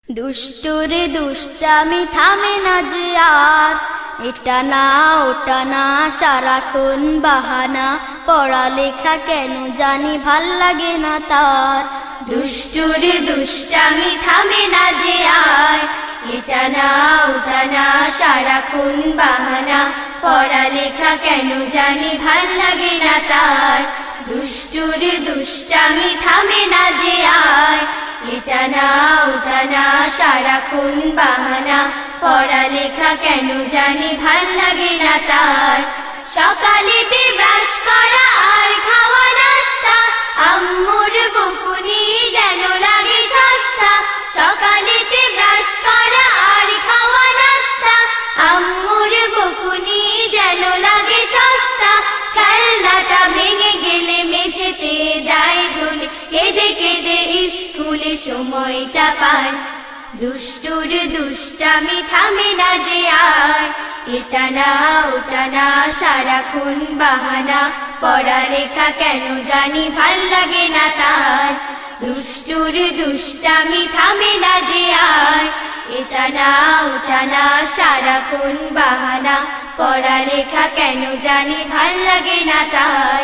দুষ্টুর দুষ্টামি থামে না যে আর, এটা না ওটা না সারাক্ষণ বাহানা, পড়ালেখা কেন জানি ভাল লাগে না তার। দুষ্টুর দুষ্টামি থামে না যে আর, এটা না ওটা না সারাক্ষণ বাহানা, পড়ালেখা কেন জানি ভাল লাগে না তার। দুষ্টুর দুষ্টামি থামে না যে আর, এটা না ওটা না সারাক্ষণ বাহানা, পড়ালেখা কেন জানি ভাল লাগে না তার। সকালেতে ব্রাশ করা আর খাওয়া নাস্তা, আম্মুর বকুনি যেন লাগে সস্তা। সকালেতে ব্রাশ করা আর খাওয়া নাস্তা, আম্মুর বকুনি যেন লাগে সস্তা। খেলনাটা ভেঙে গেলে মেঝেতে যায় ধুল, কেঁদে কেঁদে স্কুলে সময়টা পার। দুষ্টুর দুষ্টামি থামে না যে আর, এটা না ওটা না সারাক্ষণ বাহানা, পড়ালেখা কেন জানি ভাল লাগে না তার। দুষ্টুর দুষ্টামি থামে না যে আর, এটা না ওটা না সারাক্ষণ বাহানা, পড়ালেখা কেন জানি ভাল লাগে না তার।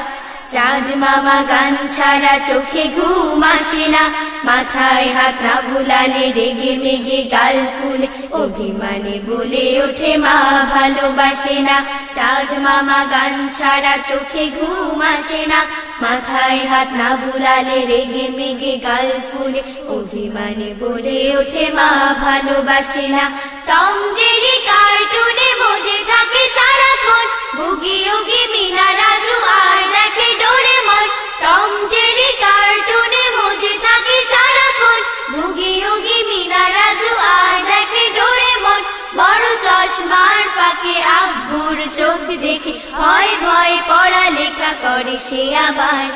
চাঁদ মামা গান ছাড়া চোখে ঘুম আসে না, মাথায় হাত না বুলালে রেগে মেগে গাল ফুলে, অভিমানে বলে ওঠে মা ভালোবাসে না। চাঁদ মামা গান ছাড়া চোখে ঘুম আসে না, মাথায় হাত না বুলালে রেগে মেগে গাল ফুলে, অভিমানে বলে ওঠে মা ভালোবাসে না। টম জেরি কার্টুনে মজে থাকে সারাক্ষণ, বুগি উগি মিনা রাজু আর দেখে ডোরেমন। টম জেরি কার্টুনে মজে থাকে সারাক্ষণ, বুগি উগি মিনা রাজু আর দেখে ডোরেমন। বড় চশমার ফাঁকে আব্বুর চোখ দেখে ভয় ভয় পড়ালেখা করে সে আবার।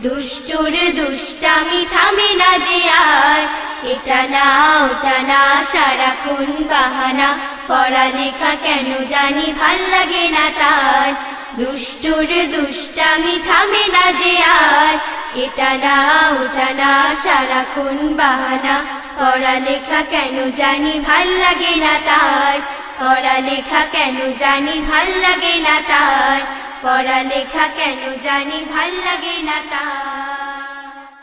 দুষ্টুর দুষ্টামি থামে না যে আর, এটা না ওটা না সারাক্ষণ বাহানা, পড়ালেখা কেন জানি ভাল লাগে না তার। দুষ্টুর দুষ্টামি থামে না যে আর, এটা না ওটা না সারাক্ষণ বাহানা, পড়ালেখা কেন জানি ভাল লাগে না তার। পড়ালেখা কেন জানি ভাল লাগে না তার, পড়ালেখা কেন জানি ভাল লাগে না তার।